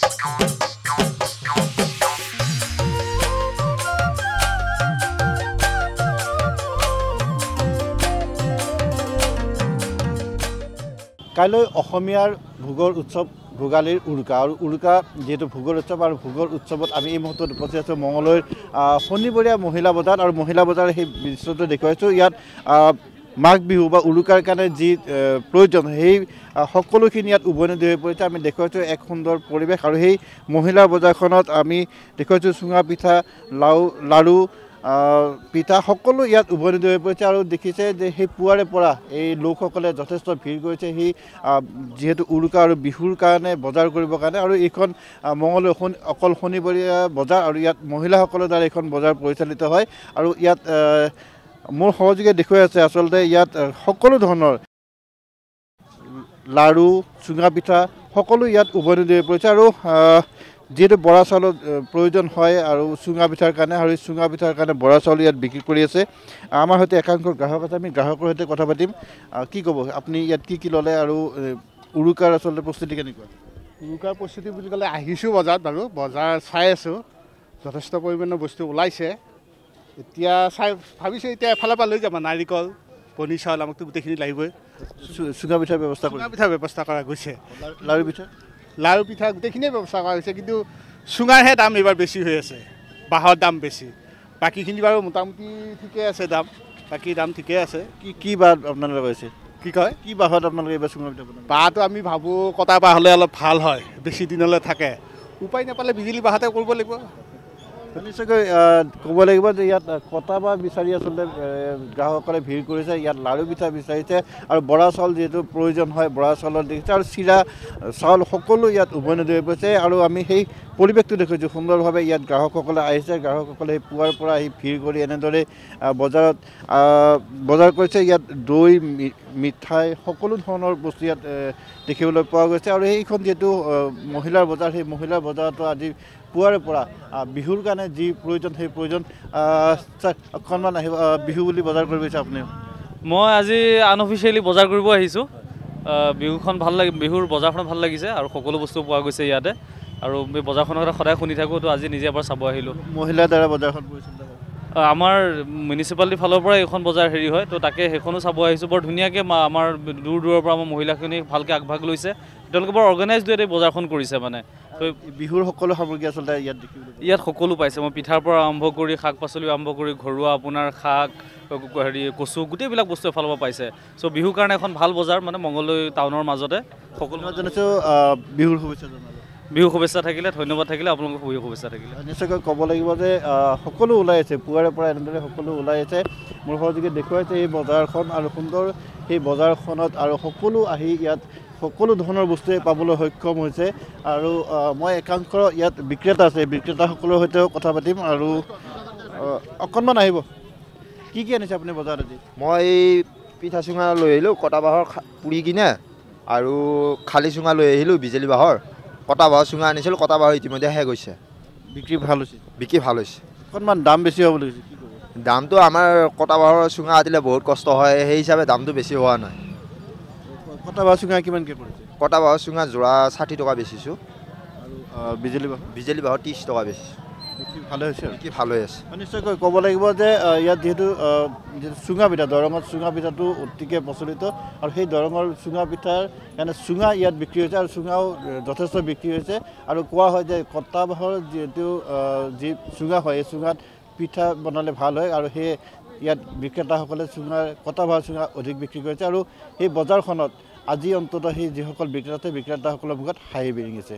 কাইলৈ অসমীয়াৰ ভোগৰ উৎসৱ ভোগালীৰ উৰুকা আৰু উৰুকা যেহেতু ভোগৰ উৎসৱ আৰু ভোগৰ উৎসৱত আমি এই মুহূৰ্তত উপস্থিত আছোঁ মঙলদৈৰ শনিবৰীয়া মহিলা বজাৰ আৰু মহিলা বজাৰ সেই দৃশ্যটো দেখুৱাইছোঁ ইয়াত মাঘ বিহু বা উৰুকাৰ কাৰণে যি প্ৰয়োজন সেই সকলোখিনি ইয়াত উভৈনদী হৈ পৰিছে আমি দেখুৱাইছোঁ এক সুন্দৰ পৰিৱেশ আৰু সেই মহিলা বজাৰখনত আমি দেখুৱাইছোঁ চুঙা পিঠা লাড়ু পিঠা সকলো ইয়াত উভৈনদী হৈ পৰিছে আৰু দেখিছে যে সেই পুৱাৰে পৰা এই লোকসকলে যথেষ্ট ভিৰ কৰিছে সেই যিহেতু উৰুকা আৰু বিহুৰ কাৰণে বজাৰ কৰিবৰ কাৰণে আৰু এইখন মঙলদৈ অকল শনিবৰীয়া বজাৰ আৰু ইয়াত মহিলাসকলৰ দ্বাৰা এইখন বজাৰ পৰিচালিত হয় আৰু ইয়াত মোৰ সহযোগে দেখুৱাই আছে আচলতে ইয়াত সকলো ধৰণৰ লাড়ু চুঙা পিঠা সকলো ইয়াত উভৈনদী হৈ পৰিছে আৰু যেহেতু বৰা চাউলৰ প্ৰয়োজন হয় আৰু চুঙা পিঠাৰ কাৰণে আৰু চুঙা পিঠাৰ কাৰণে বৰা চাউল ইয়াত বিক্ৰী কৰি আছে আমাৰ সৈতে একাংশ গ্ৰাহক আছে আমি গ্ৰাহকৰ সৈতে কথা পাতিম কি ক'ব আপুনি ইয়াত কি ল'লে আৰু উৰুকাৰ আচলতে প্ৰস্তুতি কেনেকুৱা উৰুকাৰ প্ৰস্তুতি বুলি ক'লে আহিছোঁ বজাৰত বাৰু বজাৰ চাই আছোঁ যথেষ্ট পৰিমাণৰ বস্তু ওলাইছে এতিয়া ভাবিছোঁ এতিয়া এফালৰ পৰা লৈ যাম নাৰিকল পনীৰ চাউল আমাকতো গোটেইখিনি লাগিবই চুঙা পিঠাৰ ব্যৱস্থা কৰা গৈছে লাড়ু পিঠা গোটেইখিনিয়ে ব্যৱস্থা কৰা হৈছে কিন্তু চুঙাৰহে দাম এইবাৰ বেছি হৈ আছে বাঁহৰ দাম বেছি বাকীখিনি বাৰু মোটামুটি ঠিকে আছে দাম বাকী দাম ঠিকে আছে কি বাঁহ আপোনালোকে কৈছে কি কয় কি বাঁহত আপোনালোকে এইবাৰ চুঙা পিঠা বনায় বাঁহটো আমি ভাবোঁ কটা বাঁহ হ'লে অলপ ভাল হয় বেছি দিনলৈ থাকে উপায় নাপালে বিজুলী বাঁহতে কৰিব লাগিব নিশ্চয়কৈ ক'ব লাগিব যে ইয়াত কটা বাঁহ বিচাৰি আচলতে গ্ৰাহকসকলে ভিৰ কৰিছে ইয়াত লাড়ু পিঠা বিচাৰিছে আৰু বৰা চাউল যিহেতু প্ৰয়োজন হয় বৰা চাউলৰ দেখিছে আৰু চিৰা চাউল সকলো ইয়াত উভৈনদী হৈ পৰিছে আৰু আমি সেই পৰিৱেশটো দেখুৱাইছোঁ সুন্দৰভাৱে ইয়াত গ্ৰাহকসকলে আহিছে গ্ৰাহকসকলে সেই পুৱাৰ পৰা আহি ভিৰ কৰি এনেদৰে বজাৰত বজাৰ কৰিছে ইয়াত দৈ মিঠাই সকলো ধৰণৰ বস্তু ইয়াত দেখিবলৈ পোৱা গৈছে আৰু সেইখন যিহেতু মহিলাৰ বজাৰ সেই মহিলাৰ বজাৰতো আজি পুৱাৰে পৰা বিহুৰ কাৰণে যি প্ৰয়োজন সেই প্ৰয়োজন অকণমান আহিব বিহু বুলি বজাৰ কৰিব আহিছে আপুনি মই আজি আনঅফিচিয়েলি বজাৰ কৰিব আহিছোঁ বিহুখন ভাল লাগে বিহুৰ বজাৰখন ভাল লাগিছে আৰু সকলো বস্তু পোৱা গৈছে ইয়াতে আৰু এই বজাৰখনৰ কথা সদায় শুনি থাকোঁ তো আজি নিজে এবাৰ চাব আহিলোঁ মহিলাৰ দ্বাৰা বজাৰখন পৰিচালিত হয় আমাৰ মিউনিচিপালিটিৰ ফালৰ পৰা এইখন বজাৰ হেৰি হয় তো তাকে সেইখনো চাব আহিছোঁ বৰ ধুনীয়াকৈ আমাৰ দূৰৰ পৰা আমাৰ মহিলাখিনি ভালকৈ আগভাগ লৈছে তেওঁলোকে বৰ অৰ্গেনাইজড এই বজাৰখন কৰিছে মানে তো বিহুৰ সকলো সামগ্ৰী আচলতে ইয়াত সকলো পাইছে মই পিঠাৰ পৰা আৰম্ভ কৰি শাক পাচলি আৰম্ভ কৰি ঘৰুৱা আপোনাৰ শাক কচু গোটেইবিলাক বস্তু এফালৰ পৰা পাইছে চ' বিহুৰ কাৰণে এখন ভাল বজাৰ মানে মঙলদৈ টাউনৰ মাজতে সকলো জনাইছোঁ বিহুৰ শুভেচ্ছা জনালোঁ বিহু শুভেচ্ছা থাকিলে ধন্যবাদ থাকিলে আপোনালোকক বিহু শুভেচ্ছা থাকিলে নিশ্চয়কৈ ক'ব লাগিব যে সকলো ওলাই আছে পুৱাৰে পৰা এনেদৰে সকলো ওলাই আছে মোৰ সহযোগে দেখুৱাইছে এই বজাৰখন আৰু সুন্দৰ সেই বজাৰখনত আৰু সকলো আহি ইয়াত সকলো ধৰণৰ বস্তুৱে পাবলৈ সক্ষম হৈছে আৰু মই একাংশ ইয়াত বিক্ৰেতা আছে বিক্ৰেতাসকলৰ সৈতেও কথা পাতিম আৰু অকণমান আহিব কি আনিছে আপুনি বজাৰত আজি মই পিঠা চুঙা লৈ আহিলোঁ কটা বাঁহৰ পুৰি কিনে আৰু খালী চুঙা লৈ আহিলোঁ বিজুলী বাঁহৰ কটা বাঁহৰ চুঙা আনিছিলোঁ কটা বাঁহৰ ইতিমধ্যে শেষ হৈছে বিক্ৰী ভাল হৈছে অকণমান দাম বেছি হ'ব লাগিছে কি ক'ব দামটো আমাৰ কটা বাঁহৰ চুঙা আনিলে বহুত কষ্ট হয় সেই হিচাপে দামটো বেছি হোৱা নাই কটা বাঁহৰ চুঙা কিমানকৈ পৰিছে কটা বাঁহৰ চুঙা যোৰা 60 টকা বেচিছোঁ আৰু বিজুলী বাঁহৰ 30 টকা বেচিছোঁ ভালে হৈছে আৰু কি ভাল হৈ আছে নিশ্চয়কৈ ক'ব লাগিব যে ইয়াত যিহেতু চুঙা পিঠা দৰঙত চুঙা পিঠাটো অতিকৈ প্ৰচলিত আৰু সেই দৰঙৰ চুঙা পিঠাৰ কাৰণে চুঙা ইয়াত বিক্ৰী হৈছে আৰু চুঙাও যথেষ্ট বিক্ৰী হৈছে আৰু কোৱা হয় যে কটা বাঁহৰ যিহেতু যি চুঙা হয় এই চুঙাত পিঠা বনালে ভাল হয় আৰু সেই ইয়াত বিক্ৰেতাসকলে কটা বাঁহৰ চুঙা অধিক বিক্ৰী কৰিছে আৰু সেই বজাৰখনত আজি অন্ততঃ সেই যিসকল বিক্ৰেতাসকলৰ মুখত হাঁহি বিৰিঙিছে